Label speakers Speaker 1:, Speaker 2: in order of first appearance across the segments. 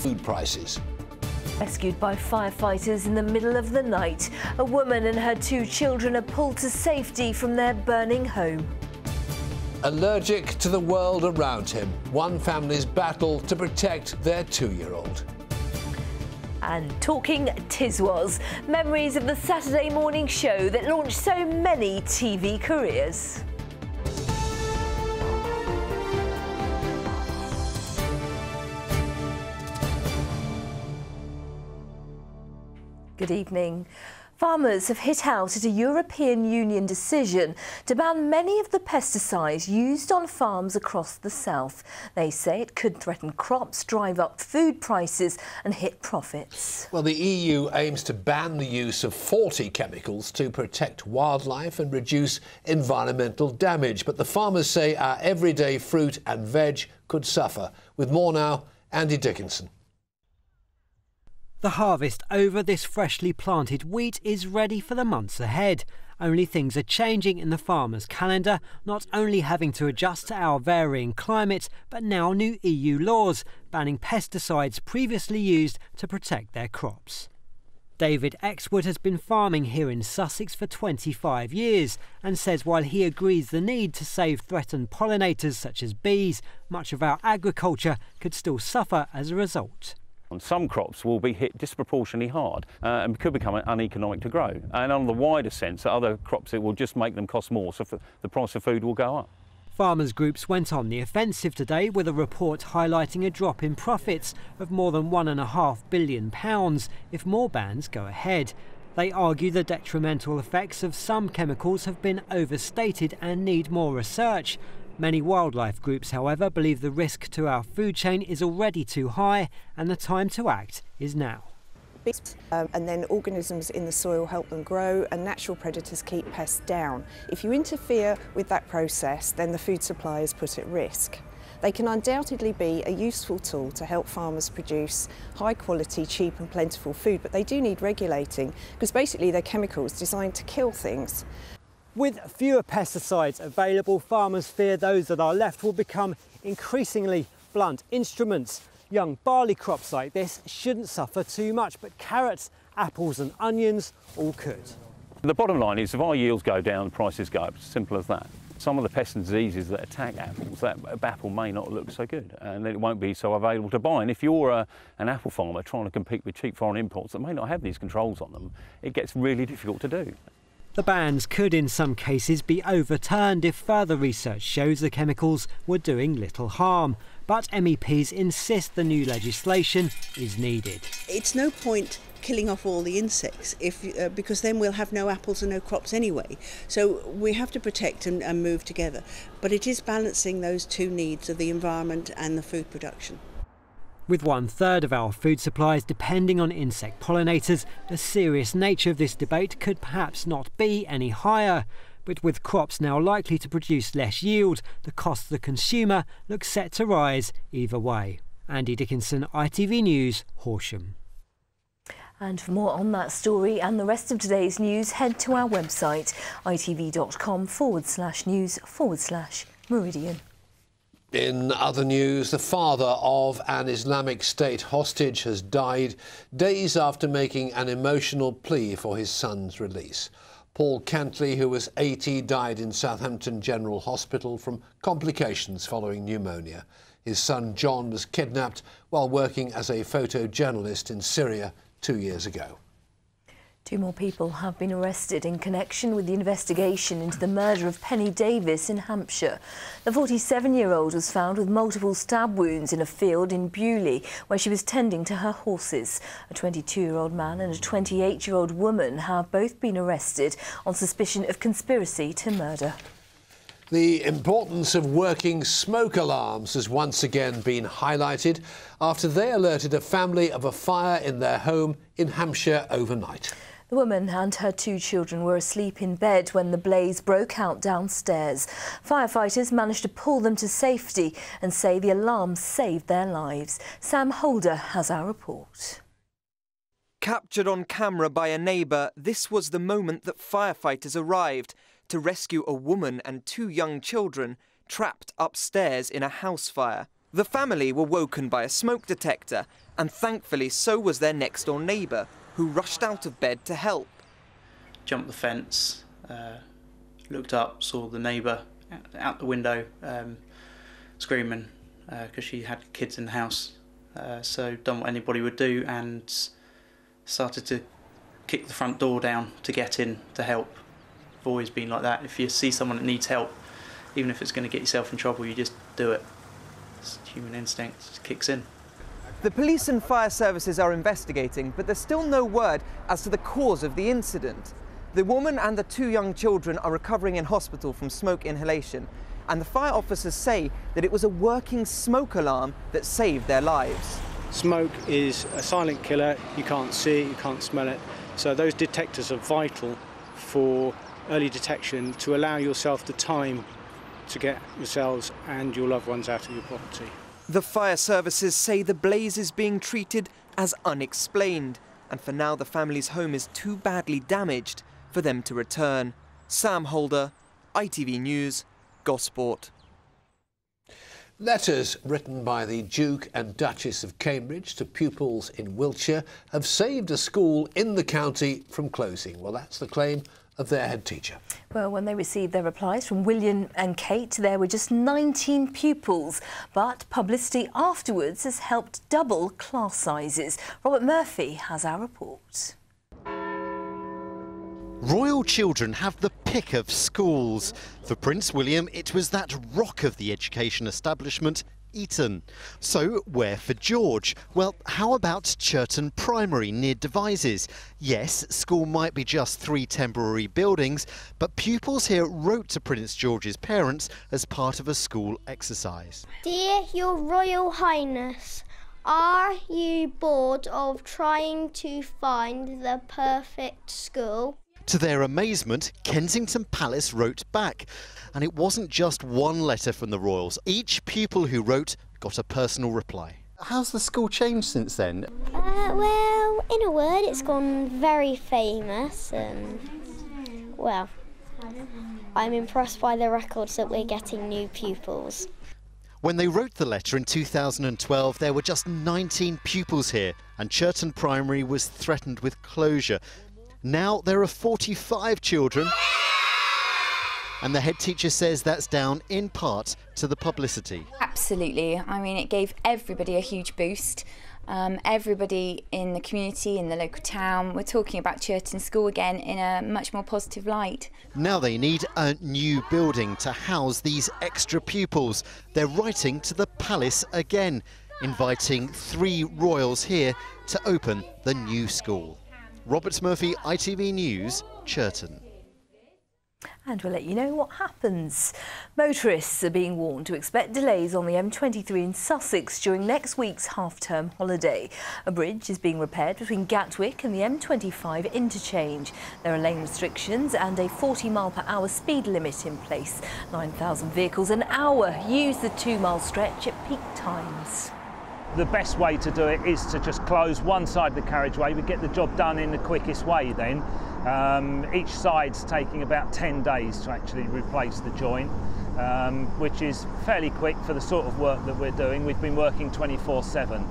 Speaker 1: food prices.
Speaker 2: Rescued by firefighters in the middle of the night, a woman and her 2 children are pulled to safety from their burning home.
Speaker 1: Allergic to the world around him, one family's battle to protect their 2-year-old.
Speaker 2: And talking Tiswas, memories of the Saturday morning show that launched so many TV careers. Good evening. Farmers have hit out at a European Union decision to ban many of the pesticides used on farms across the south. They say it could threaten crops, drive up food prices and hit profits.
Speaker 1: Well, the EU aims to ban the use of 40 chemicals to protect wildlife and reduce environmental damage. But the farmers say our everyday fruit and veg could suffer. With more now, Andy Dickinson.
Speaker 3: The harvest over this freshly planted wheat is ready for the months ahead. Only things are changing in the farmer's calendar, not only having to adjust to our varying climate, but now new EU laws banning pesticides previously used to protect their crops. David Exwood has been farming here in Sussex for 25 years and says while he agrees the need to save threatened pollinators such as bees, much of our agriculture could still suffer as a result.
Speaker 4: Some crops will be hit disproportionately hard and could become uneconomic to grow. And on the wider sense, other crops, it will just make them cost more, so the price of food will go up.
Speaker 3: Farmers groups went on the offensive today with a report highlighting a drop in profits of more than £1.5 billion if more bans go ahead. They argue the detrimental effects of some chemicals have been overstated and need more research. Many wildlife groups, however, believe the risk to our food chain is already too high and the time to act is now.
Speaker 5: And then organisms in the soil help them grow and natural predators keep pests down. If you interfere with that process, then the food supply is put at risk. They can undoubtedly be a useful tool to help farmers produce high quality, cheap and plentiful food, but they do need regulating because basically they're chemicals designed to kill things.
Speaker 3: With fewer pesticides available, farmers fear those that are left will become increasingly blunt instruments. Young barley crops like this shouldn't suffer too much, but carrots, apples and onions all could.
Speaker 4: The bottom line is if our yields go down, prices go up. Simple as that. Some of the pests and diseases that attack apples, that apple may not look so good and it won't be so available to buy. And if you're an apple farmer trying to compete with cheap foreign imports that may not have these controls on them, it gets really difficult to do.
Speaker 3: The bans could in some cases be overturned if further research shows the chemicals were doing little harm. But MEPs insist the new legislation is needed.
Speaker 6: It's no point killing off all the insects because then we'll have no apples and no crops anyway. So we have to protect and move together. But it is balancing those two needs of the environment and the food production.
Speaker 3: With 1/3 of our food supplies depending on insect pollinators, the serious nature of this debate could perhaps not be any higher. But with crops now likely to produce less yield, the cost to the consumer looks set to rise either way. Andy Dickinson, ITV News, Horsham.
Speaker 2: And for more on that story and the rest of today's news, head to our website, itv.com/news/Meridian.
Speaker 1: In other news, the father of an Islamic State hostage has died days after making an emotional plea for his son's release. Paul Cantley, who was 80, died in Southampton General Hospital from complications following pneumonia. His son John was kidnapped while working as a photojournalist in Syria 2 years ago.
Speaker 2: 2 more people have been arrested in connection with the investigation into the murder of Penny Davis in Hampshire. The 47-year-old was found with multiple stab wounds in a field in Bewley, where she was tending to her horses. A 22-year-old man and a 28-year-old woman have both been arrested on suspicion of conspiracy to murder.
Speaker 1: The importance of working smoke alarms has once again been highlighted after they alerted a family of a fire in their home in Hampshire overnight.
Speaker 2: The woman and her 2 children were asleep in bed when the blaze broke out downstairs. Firefighters managed to pull them to safety and say the alarm saved their lives. Sam Holder has our report.
Speaker 7: Captured on camera by a neighbour, this was the moment that firefighters arrived to rescue a woman and 2 young children trapped upstairs in a house fire. The family were woken by a smoke detector, and thankfully so was their next-door neighbour, who rushed out of bed to help.
Speaker 8: Jumped the fence, looked up, saw the neighbour out the window screaming because she had kids in the house. So done what anybody would do and started to kick the front door down to get in to help. I've always been like that. If you see someone that needs help, even if it's going to get yourself in trouble, you just do it. It's human instinct, it just kicks in.
Speaker 7: The police and fire services are investigating, but there's still no word as to the cause of the incident. The woman and the 2 young children are recovering in hospital from smoke inhalation, and the fire officers say that it was a working smoke alarm that saved their lives.
Speaker 9: Smoke is a silent killer. You can't see it, you can't smell it. So those detectors are vital for early detection to allow yourself the time to get yourselves and your loved ones out of your property.
Speaker 7: The fire services say the blaze is being treated as unexplained, and for now the family's home is too badly damaged for them to return. Sam Holder, ITV News, Gosport.
Speaker 1: Letters written by the Duke and Duchess of Cambridge to pupils in Wiltshire have saved a school in the county from closing. Well, that's the claim of their head teacher.
Speaker 2: Well, when they received their replies from William and Kate, there were just 19 pupils. But publicity afterwards has helped double class sizes. Robert Murphy has our report.
Speaker 10: Royal children have the pick of schools. For Prince William, it was that rock of the education establishment, Eton. So where for George? Well, how about Churton Primary near Devizes? Yes, school might be just 3 temporary buildings, but pupils here wrote to Prince George's parents as part of a school exercise.
Speaker 11: Dear Your Royal Highness, are you bored of trying to find the perfect school?
Speaker 10: To their amazement, Kensington Palace wrote back. And it wasn't just one letter from the royals. Each pupil who wrote got a personal reply. How's the school changed since then?
Speaker 11: Well, in a word, it's gone very famous and, well, I'm impressed by the records that we're getting new pupils.
Speaker 10: When they wrote the letter in 2012, there were just 19 pupils here, and Churton Primary was threatened with closure. Now there are 45 children, and the head teacher says that's down in part to the publicity.
Speaker 12: Absolutely. I mean, it gave everybody a huge boost. Everybody in the community, in the local town, we're talking about Churton School again in a much more positive light.
Speaker 10: Now they need a new building to house these extra pupils. They're writing to the palace again, inviting 3 royals here to open the new school. Robert Murphy, ITV News, Churton.
Speaker 2: And we'll let you know what happens. Motorists are being warned to expect delays on the M23 in Sussex during next week's half-term holiday. A bridge is being repaired between Gatwick and the M25 interchange. There are lane restrictions and a 40-mile-per-hour speed limit in place. 9,000 vehicles an hour use the 2-mile stretch at peak times.
Speaker 13: The best way to do it is to just close one side of the carriageway. We get the job done in the quickest way then. Each side's taking about 10 days to actually replace the joint, which is fairly quick for the sort of work that we're doing. We've been working 24/7.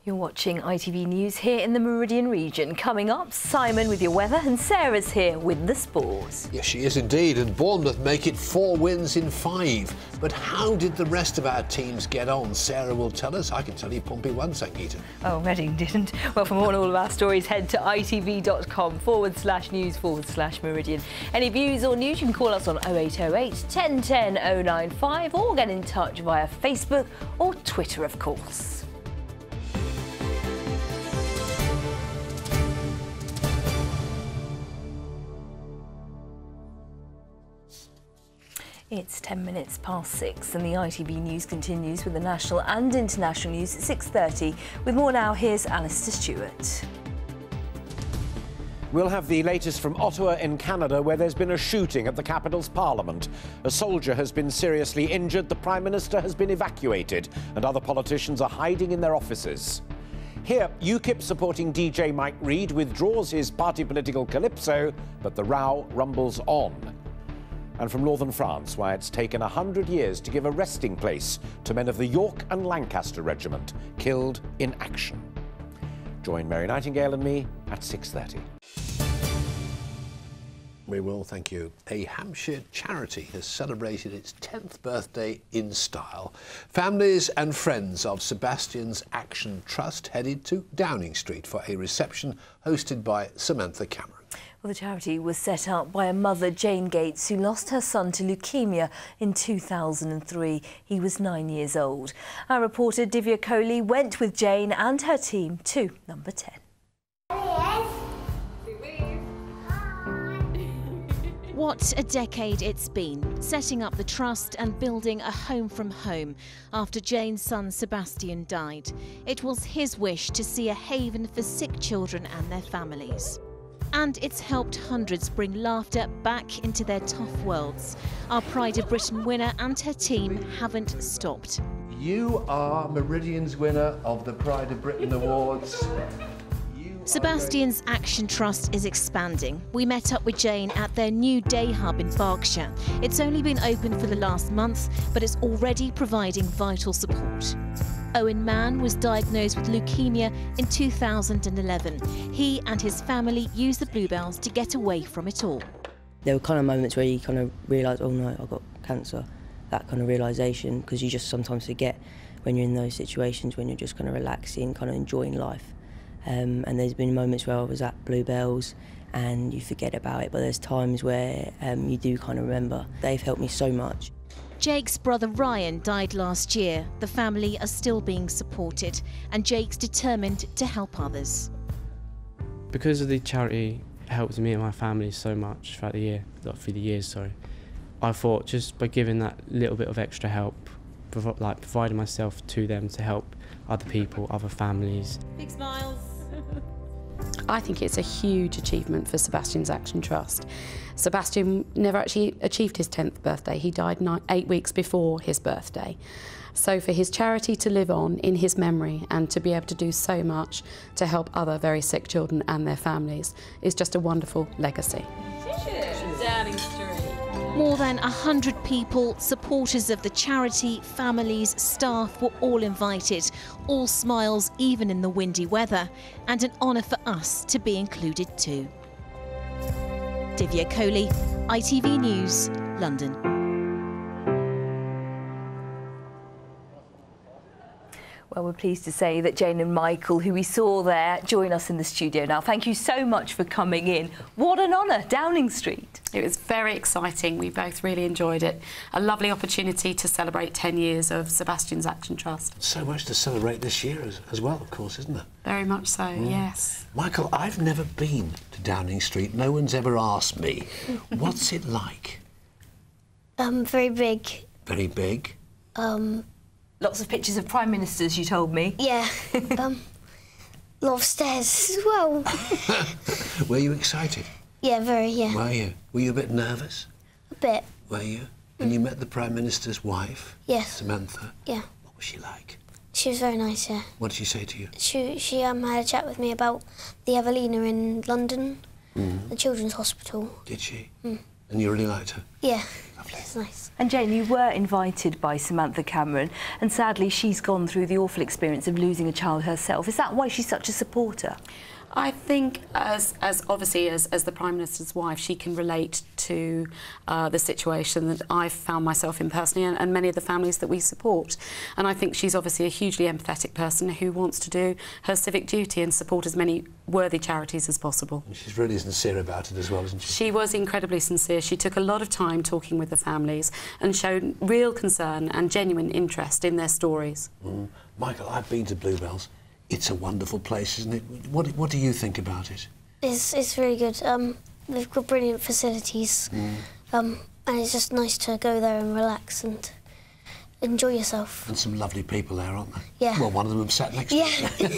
Speaker 2: You're watching ITV News here in the Meridian region. Coming up, Simon with your weather and Sarah's here with the sport.
Speaker 1: Yes, she is indeed, and Bournemouth make it 4 wins in 5. But how did the rest of our teams get on? Sarah will tell us. I can tell you Pompey won, St Eaton.
Speaker 2: Oh, Reading didn't. Well, for more on all of our stories, head to itv.com/news/Meridian. Any views or news, you can call us on 0808 1010 095 or get in touch via Facebook or Twitter, of course. It's 10 minutes past 6 and the ITV News continues with the national and international news at 6:30. With more now, here's Alistair Stewart.
Speaker 14: We'll have the latest from Ottawa in Canada, where there's been a shooting at the capital's parliament. A soldier has been seriously injured, the Prime Minister has been evacuated, and other politicians are hiding in their offices. Here, UKIP supporting DJ Mike Reid withdraws his party political calypso, but the row rumbles on. And from northern France, why it's taken 100 years to give a resting place to men of the York and Lancaster Regiment killed in action. Join Mary Nightingale and me at 6:30.
Speaker 1: We will, thank you. A Hampshire charity has celebrated its 10th birthday in style. Families and friends of Sebastian's Action Trust headed to Downing Street for a reception hosted by Samantha Cameron.
Speaker 2: Well, the charity was set up by a mother, Jane Gates, who lost her son to leukaemia in 2003. He was 9 years old. Our reporter Divya Kohli went with Jane and her team to number 10.
Speaker 15: What a decade it's been, setting up the trust and building a home from home after Jane's son Sebastian died. It was his wish to see a haven for sick children and their families. And it's helped hundreds bring laughter back into their tough worlds. Our Pride of Britain winner and her team haven't stopped.
Speaker 1: You are Meridian's winner of the Pride of Britain Awards.
Speaker 15: Sebastian's Action Trust is expanding. We met up with Jane at their new day hub in Berkshire. It's only been open for the last month, but it's already providing vital support. Owen Mann was diagnosed with leukaemia in 2011. He and his family used the Bluebells to get away from it all.
Speaker 16: There were kind of moments where you kind of realise, oh no, I've got cancer. That kind of realisation, because you just sometimes forget when you're in those situations, when you're just kind of relaxing, kind of enjoying life. And there's been moments where I was at Bluebells and you forget about it, but there's times where you do kind of remember. They've helped me so much.
Speaker 15: Jake's brother Ryan died last year. The family are still being supported, and Jake's determined to help others.
Speaker 17: Because of the charity helps me and my family so much throughout the year, through the years, sorry. I thought just by giving that little bit of extra help, providing myself to them to help other people, other families.
Speaker 15: Big smiles.
Speaker 18: I think it's a huge achievement for Sebastian's Action Trust. Sebastian never actually achieved his 10th birthday. He died 8 weeks before his birthday. So for his charity to live on in his memory and to be able to do so much to help other very sick children and their families is just a wonderful legacy.
Speaker 15: Downing Street. More than 100 people, supporters of the charity, families, staff were all invited. All smiles, even in the windy weather. And an honour for us to be included too. Divya Kohli, ITV News, London.
Speaker 2: Well, we're pleased to say that Jane and Michael, who we saw there, join us in the studio now. Thank you so much for coming in. What an honour, Downing Street.
Speaker 18: It was very exciting. We both really enjoyed it. A lovely opportunity to celebrate 10 years of Sebastian's Action Trust.
Speaker 1: So much to celebrate this year as well, of course, isn't there?
Speaker 18: Very much so, yes.
Speaker 1: Michael, I've never been to Downing Street. No one's ever asked me. What's it like?
Speaker 11: Very big.
Speaker 1: Very big?
Speaker 2: Lots of pictures of Prime Ministers, you told me.
Speaker 11: Yeah. A lot of stairs as well.
Speaker 1: Were you excited?
Speaker 11: Yeah, very, yeah.
Speaker 1: Were you? Were you a bit nervous?
Speaker 11: A bit.
Speaker 1: Were you? And you met the Prime Minister's wife?
Speaker 11: Yes.
Speaker 1: Samantha?
Speaker 11: Yeah.
Speaker 1: What was she like?
Speaker 11: She was very nice, yeah.
Speaker 1: What did she say to you?
Speaker 11: She had a chat with me about the Evelina in London, the Children's Hospital.
Speaker 1: Did she? And you really liked her?
Speaker 11: Yeah. It's nice.
Speaker 2: And Jane, you were invited by Samantha Cameron, and sadly she's gone through the awful experience of losing a child herself. Is that why she's such a supporter?
Speaker 18: I think as the Prime Minister's wife, she can relate to the situation that I've found myself in personally, and many of the families that we support. And I think she's obviously a hugely empathetic person who wants to do her civic duty and support as many worthy charities as possible.
Speaker 1: And she's really sincere about it as well, isn't she?
Speaker 18: She was incredibly sincere. She took a lot of time talking with the families and showed real concern and genuine interest in their stories.
Speaker 1: Michael, I've been to Bluebells. It's a wonderful place, isn't it? What do you think about it?
Speaker 11: It's really good. They've got brilliant facilities, and it's just nice to go there and relax and enjoy yourself.
Speaker 1: And some lovely people there, aren't there?
Speaker 11: Yeah.
Speaker 1: Well, one of them sat next to you.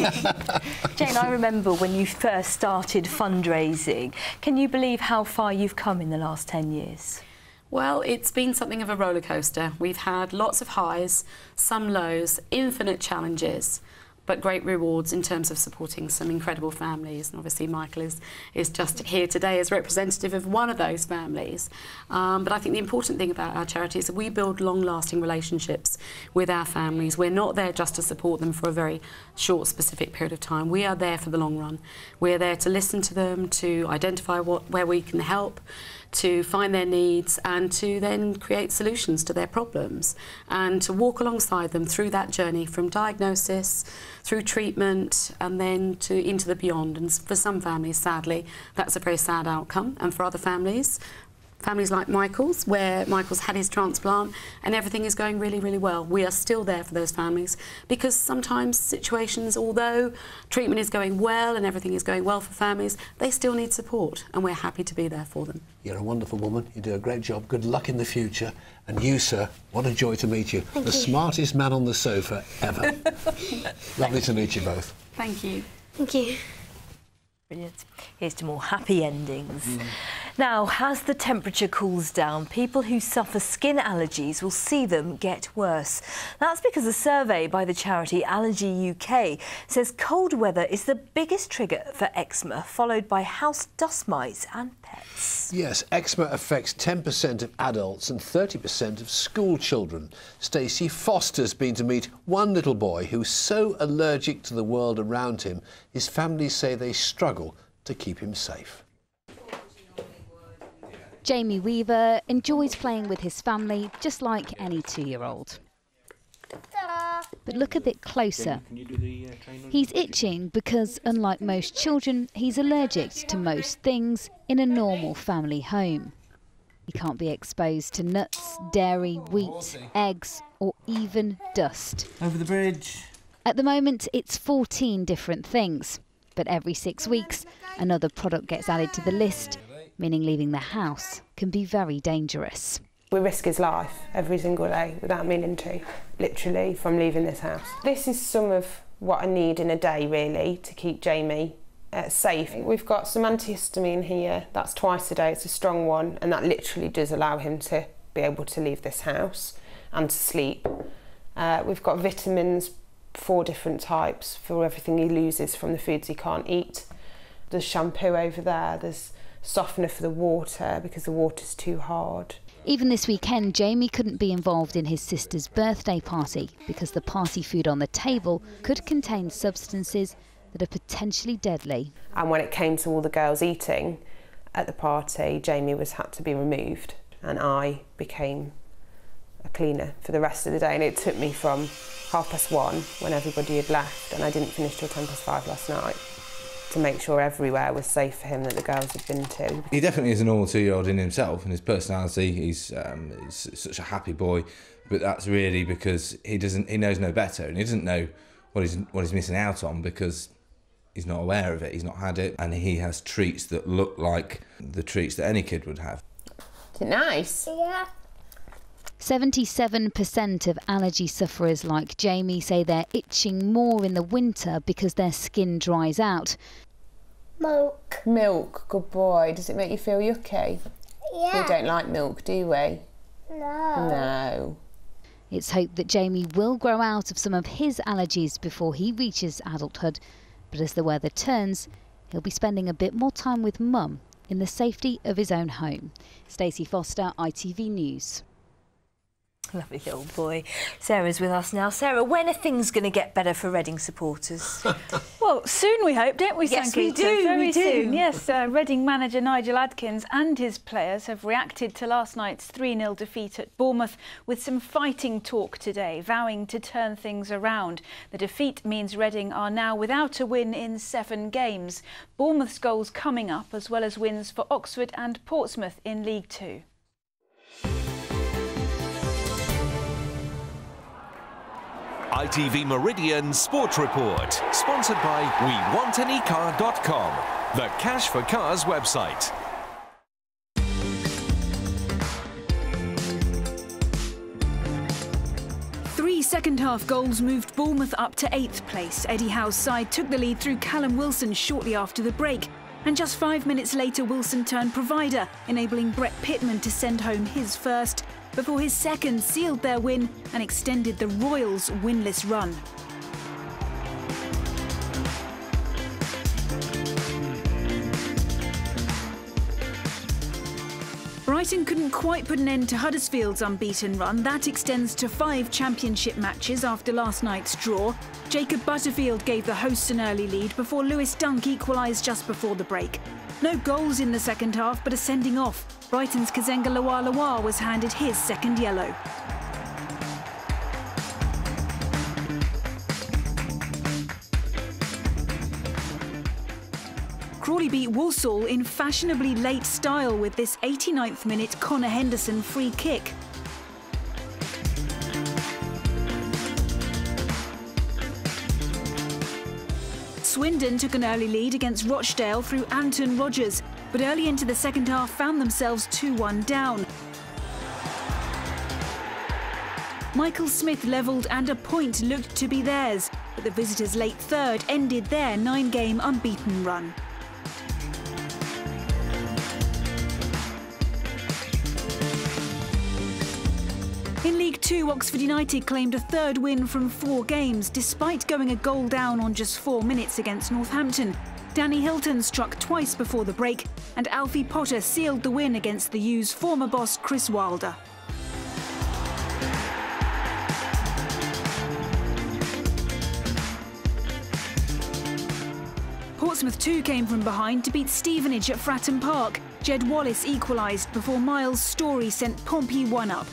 Speaker 2: Jane, I remember when you first started fundraising. Can you believe how far you've come in the last 10 years?
Speaker 18: Well, it's been something of a roller coaster. We've had lots of highs, some lows, infinite challenges. but great rewards in terms of supporting some incredible families. And obviously Michael is just here today as representative of one of those families. But I think the important thing about our charity is that we build long-lasting relationships with our families. We're not there just to support them for a very short, specific period of time. We are there for the long run. We're there to listen to them, to identify where we can help, to find their needs, and to then create solutions to their problems, and to walk alongside them through that journey from diagnosis, through treatment, and then into the beyond. And for some families, sadly, that's a very sad outcome. And for other families like Michael's, where Michael's had his transplant and everything is going really, really well, we are still there for those families, because sometimes situations, although treatment is going well and everything is going well for families, they still need support, and we're happy to be there for them.
Speaker 1: You're a wonderful woman. You do a great job. Good luck in the future. And you, sir, what a joy to meet you.
Speaker 18: Thank
Speaker 1: the
Speaker 18: you.
Speaker 1: Smartest man on the sofa ever. Lovely to meet you both.
Speaker 18: Thank you.
Speaker 11: Thank you.
Speaker 2: Brilliant. Here's to more happy endings. Now, as the temperature cools down, people who suffer skin allergies will see them get worse. That's because a survey by the charity Allergy UK says cold weather is the biggest trigger for eczema, followed by house dust mites and pets.
Speaker 1: Yes, eczema affects 10% of adults and 30% of school children. Stacey Foster's been to meet one little boy who's so allergic to the world around him, his family say they struggle to keep him safe.
Speaker 19: Jamie Weaver enjoys playing with his family just like any 2-year-old. But look a bit closer. He's itching because, unlike most children, he's allergic to most things in a normal family home. He can't be exposed to nuts, dairy, wheat, eggs, or even dust.
Speaker 20: Over the bridge.
Speaker 19: At the moment, it's 14 different things. But every 6 weeks, another product gets added to the list, meaning leaving the house can be very dangerous.
Speaker 21: We risk his life every single day without meaning to, literally, from leaving this house. This is some of what I need in a day, really, to keep Jamie safe. We've got some antihistamine here, that's twice a day, it's a strong one, and that literally does allow him to be able to leave this house and to sleep. We've got vitamins, 4 different types for everything he loses from the foods he can't eat. There's shampoo over there, there's softener for the water because the water's too hard.
Speaker 19: Even this weekend, Jamie couldn't be involved in his sister's birthday party because the party food on the table could contain substances that are potentially deadly.
Speaker 21: And when it came to all the girls eating at the party, Jamie had to be removed, and I became a cleaner for the rest of the day. And it took me from 1:30 when everybody had left, and I didn't finish till 5:10 last night, to make sure everywhere was safe for him that the girls had been to.
Speaker 20: He definitely is a normal 2-year-old in himself, and his personality, he's such a happy boy, but that's really because he knows no better, and he doesn't know what he's missing out on because he's not aware of it, he's not had it, and he has treats that look like the treats that any kid would have.
Speaker 21: Is it nice?
Speaker 11: Yeah.
Speaker 19: 77% of allergy sufferers like Jamie say they're itching more in the winter because their skin dries out.
Speaker 11: Milk.
Speaker 21: Milk, good boy. Does it make you feel yucky?
Speaker 11: Yeah.
Speaker 21: We don't like milk, do we?
Speaker 11: No.
Speaker 21: No.
Speaker 19: It's hoped that Jamie will grow out of some of his allergies before he reaches adulthood. But as the weather turns, he'll be spending a bit more time with Mum in the safety of his own home. Stacey Foster, ITV News.
Speaker 2: Lovely little boy. Sarah's with us now. Sarah, when are things going to get better for Reading supporters?
Speaker 22: Well, soon we hope, don't we,
Speaker 2: Yes,
Speaker 22: Sankita?
Speaker 2: we do.
Speaker 22: Very
Speaker 2: we do.
Speaker 22: soon. Yes, Reading manager Nigel Adkins and his players have reacted to last night's 3-0 defeat at Bournemouth with some fighting talk today, vowing to turn things around. The defeat means Reading are now without a win in 7 games. Bournemouth's goals coming up, as well as wins for Oxford and Portsmouth in League 2.
Speaker 23: ITV Meridian Sports Report, sponsored by WeWantAnyCar.com, the Cash for Cars website.
Speaker 22: 3 second-half goals moved Bournemouth up to 8th place. Eddie Howe's side took the lead through Callum Wilson shortly after the break. And just 5 minutes later, Wilson turned provider, enabling Brett Pittman to send home his first, before his second sealed their win and extended the Royals' winless run. Brighton couldn't quite put an end to Huddersfield's unbeaten run. That extends to 5 championship matches after last night's draw. Jacob Butterfield gave the hosts an early lead before Lewis Dunk equalised just before the break. No goals in the second half, but a sending off. Brighton's Kazenga Lawalawa was handed his second yellow. Crawley beat Walsall in fashionably late style with this 89th minute Connor Henderson free kick. Swindon took an early lead against Rochdale through Anton Rodgers, but early into the second half found themselves 2-1 down. Michael Smith levelled and a point looked to be theirs, but the visitors' late third ended their 9-game unbeaten run. In League Two, Oxford United claimed a third win from 4 games, despite going a goal down on just 4 minutes against Northampton. Danny Hilton struck twice before the break, and Alfie Potter sealed the win against the U's former boss Chris Wilder. Portsmouth 2 came from behind to beat Stevenage at Fratton Park. Jed Wallace equalised before Miles Story sent Pompey 1 up.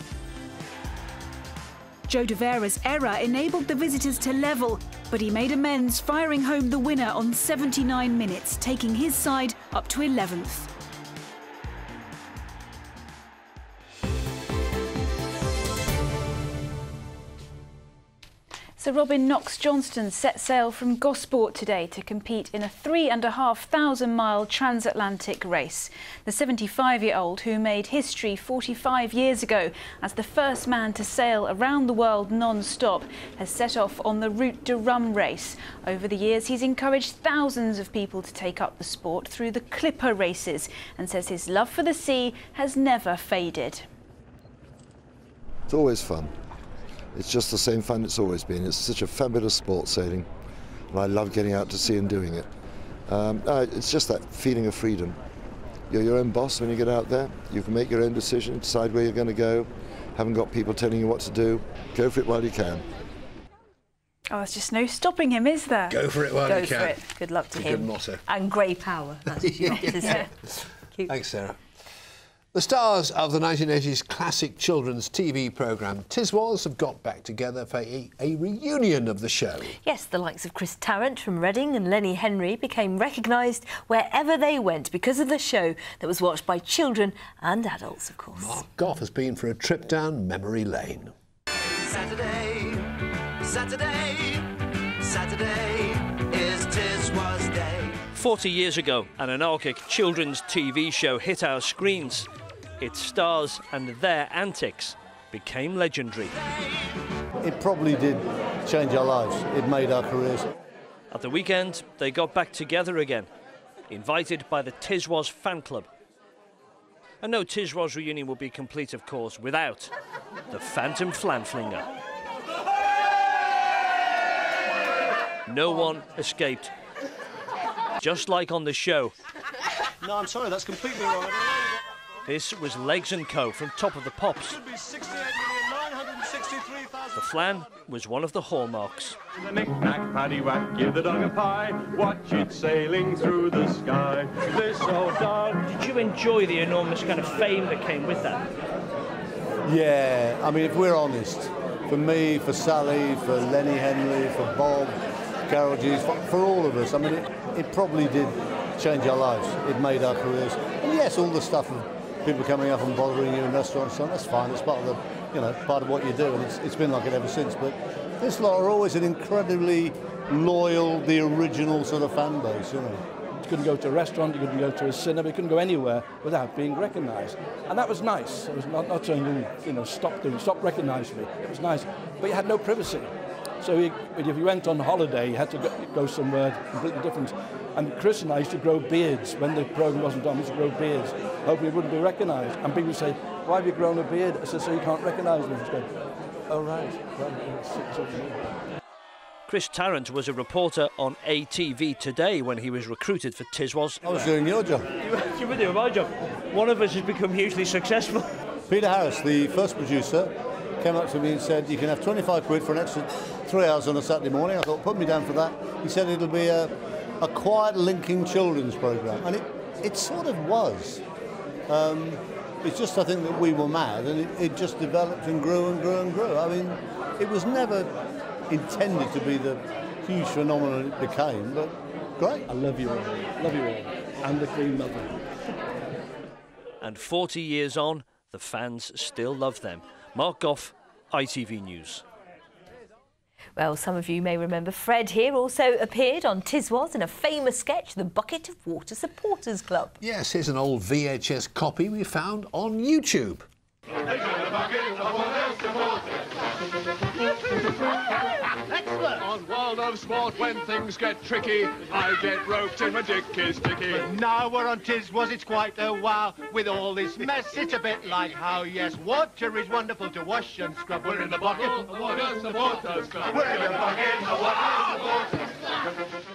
Speaker 22: Joe De Vera's error enabled the visitors to level, but he made amends, firing home the winner on 79 minutes, taking his side up to 11th. Sir Robin Knox-Johnston set sail from Gosport today to compete in a 3,500-mile transatlantic race. The 75-year-old, who made history 45 years ago as the first man to sail around the world non-stop, has set off on the Route de Rhum race. Over the years, he's encouraged thousands of people to take up the sport through the Clipper races and says his love for the sea has never faded.
Speaker 4: It's always fun. It's just the same fun it's always been. It's such a fabulous sport, sailing, and I love getting out to sea and doing it. It's just that feeling of freedom. You're your own boss when you get out there. You can make your own decision, decide where you're going to go. Haven't got people telling you what to do. Go for it while you can.
Speaker 22: Oh, there's just no stopping him, is there?
Speaker 1: Go for it while you can.
Speaker 2: Go for it. Good luck to him.
Speaker 1: Good motto.
Speaker 2: And grey power. That's what you want, isn't it?
Speaker 1: Thanks, Sarah. The stars of the 1980s classic children's TV programme Tiswas have got back together for a reunion of the show.
Speaker 2: Yes, the likes of Chris Tarrant from Reading and Lenny Henry became recognised wherever they went because of the show that was watched by children and adults, of course.
Speaker 1: Mark Goff has been for a trip down memory lane.
Speaker 5: Saturday, Saturday, Saturday is Tiswas Day.
Speaker 6: 40 years ago, an anarchic children's TV show hit our screens. Its stars and their antics became legendary.
Speaker 24: It probably did change our lives. It made our careers.
Speaker 6: At the weekend, they got back together again, invited by the Tiswas fan club. And no Tiswas reunion would be complete, of course, without the Phantom Flanflinger. No one escaped. Just like on the show.
Speaker 24: No, I'm sorry, that's completely wrong.
Speaker 6: This was Legs & Co. from Top of the Pops. The flan was one of the hallmarks.
Speaker 25: The knick-knack, paddywhack, give the dog a pie, watch it sailing through the sky. This old dog.
Speaker 6: Did you enjoy the enormous kind of fame that came with that?
Speaker 24: Yeah, I mean, if we're honest, for me, for Sally, for Lenny Henry, for Bob, Carol G's, for all of us, I mean, it probably did change our lives. It made our careers. And yes, all the stuff of people coming up and bothering you in restaurants, so that's fine. It's part of the, you know, part of what you do, and it's been like it ever since. But this lot are always an incredibly loyal, the original sort of fan base, you know.
Speaker 26: You couldn't go to a restaurant, you couldn't go to a cinema, you couldn't go anywhere without being recognised. And that was nice. It was not saying, you know, stop recognising me. It was nice. But you had no privacy. So if you went on holiday, you had to go somewhere completely different. And Chris and I used to grow beards. When the programme wasn't on, we used to grow beards, hoping we wouldn't be recognised. And people would say, why have you grown a beard? I said, so you can't recognise me. I said, oh, right.
Speaker 6: Chris Tarrant was a reporter on ITV Today when he was recruited for Tiswas.
Speaker 24: I was doing your job.
Speaker 6: You were doing my job. one of us has become hugely successful.
Speaker 24: Peter Harris, the first producer, came up to me and said, you can have 25 quid for an extra 3 hours on a Saturday morning. I thought, put me down for that. He said it'll be a quiet linking children's programme, and it sort of was. It's just, I think, that we were mad, and it just developed and grew and grew and grew. I mean, it was never intended to be the huge phenomenon it became, but great.
Speaker 26: I love you all. Love you all. And the Queen Mother.
Speaker 6: And 40 years on, the fans still love them. Mark Goff, ITV News.
Speaker 2: Well, some of you may remember Fred here also appeared on Tiswas in a famous sketch, The Bucket of Water Supporters Club.
Speaker 1: Yes, here's an old VHS copy we found on YouTube.
Speaker 3: Excellent! On World of Sport, when things get tricky, I get roped in my dick is sticky. But now we're on Tiswas, it's quite a wow. With all this mess, it's a bit like how, yes, water is wonderful to wash and scrub. We're in the bucket of water supporters club. We're in the bucket of water supporters club.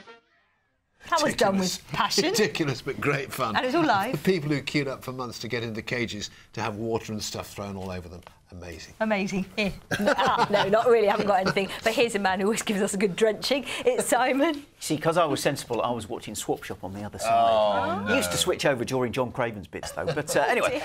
Speaker 2: That was done with passion.
Speaker 1: Ridiculous, but great fun.
Speaker 2: And it was all live.
Speaker 1: The people who queued up for months to get into cages to have water and stuff thrown all over them. Amazing.
Speaker 2: Amazing. No, not really. I haven't got anything. But here's a man who always gives us a good drenching. It's Simon.
Speaker 7: See, because I was sensible, I was watching Swap Shop on the other side.
Speaker 1: Oh, no.
Speaker 7: Used to switch over during John Craven's bits, though. But anyway,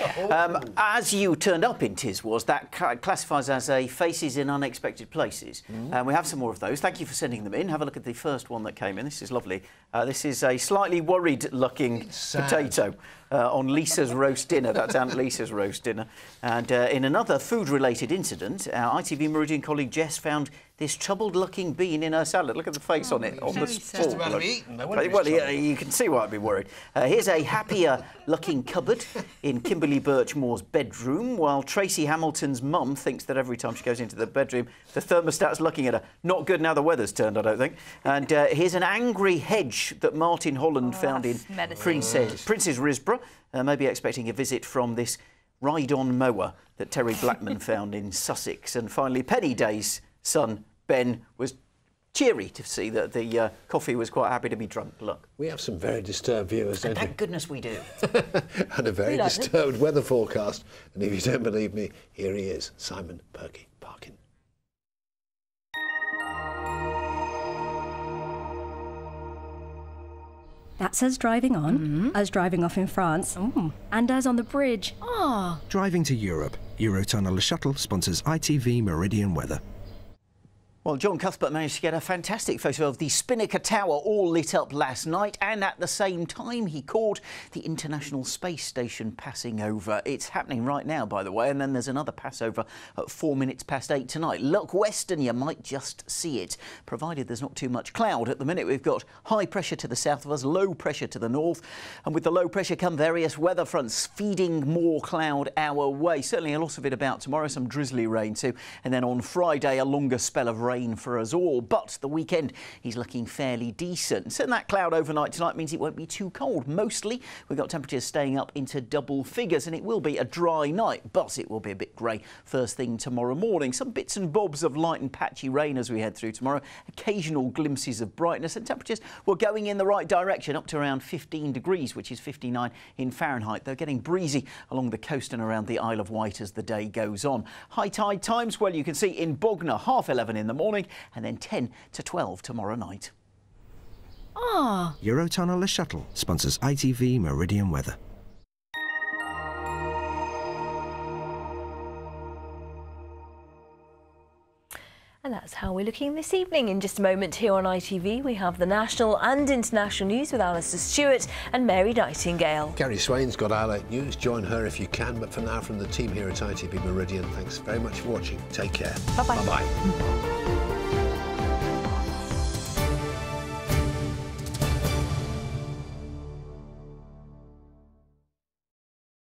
Speaker 7: as you turned up in Tiswas, that classifies as a Faces in Unexpected Places. And we have some more of those. Thank you for sending them in. Have a look at the first one that came in. This is lovely. This is a slightly worried-looking potato on Lisa's roast dinner. That's Aunt Lisa's roast dinner. And in another food-related incident, our ITV Meridian colleague Jess found this troubled-looking bean in her salad. Look at the face on it, on the sport.
Speaker 1: Just about to be eaten, though,
Speaker 7: Well, you can see why I'd be worried. Here's a happier-looking cupboard in Kimberly Birchmore's bedroom, while Tracy Hamilton's mum thinks that every time she goes into the bedroom, the thermostat's looking at her. Not good now the weather's turned, I don't think. And here's an angry hedge that Martin Holland found in Prince's Risborough, maybe expecting a visit from this ride-on mower that Terry Blackman found in Sussex. And finally, Penny Day's son, Ben, was cheery to see that the coffee was quite happy to be drunk. Look.
Speaker 1: We have some very disturbed viewers, don't we?
Speaker 7: Thank goodness we do.
Speaker 1: And a very disturbed weather forecast. And if you don't believe me, here he is, Simon Perky Parkin.
Speaker 8: That's us driving on, us driving off in France, and us on the bridge.
Speaker 9: Driving to Europe. Eurotunnel Shuttle sponsors ITV Meridian Weather.
Speaker 7: Well, John Cuthbert managed to get a fantastic photo of the Spinnaker Tower all lit up last night, and at the same time he caught the International Space Station passing over. It's happening right now, by the way, and then there's another passover at 8:04 tonight. Look west and you might just see it, provided there's not too much cloud. At the minute we've got high pressure to the south of us, low pressure to the north, and with the low pressure come various weather fronts feeding more cloud our way. Certainly a lot of it about tomorrow, some drizzly rain too, and then on Friday a longer spell of rain for us all, but the weekend is looking fairly decent. And that cloud overnight tonight means it won't be too cold. Mostly we've got temperatures staying up into double figures, and it will be a dry night, but it will be a bit grey first thing tomorrow morning. Some bits and bobs of light and patchy rain as we head through tomorrow, occasional glimpses of brightness, and temperatures were going in the right direction up to around 15 degrees, which is 59 in Fahrenheit. They're getting breezy along the coast and around the Isle of Wight as the day goes on. High tide times, well, you can see in Bognor 11:30 in the morning, and then 10 to 12 tomorrow night.
Speaker 9: Eurotunnel Shuttle sponsors ITV Meridian Weather.
Speaker 2: And that's how we're looking this evening. In just a moment here on ITV, we have the national and international news with Alistair Stewart and Mary Nightingale.
Speaker 1: Gary Swain's got our late news. Join her if you can. But for now, from the team here at ITV Meridian, thanks very much for watching. Take care.
Speaker 2: Bye-bye.
Speaker 1: Bye-bye.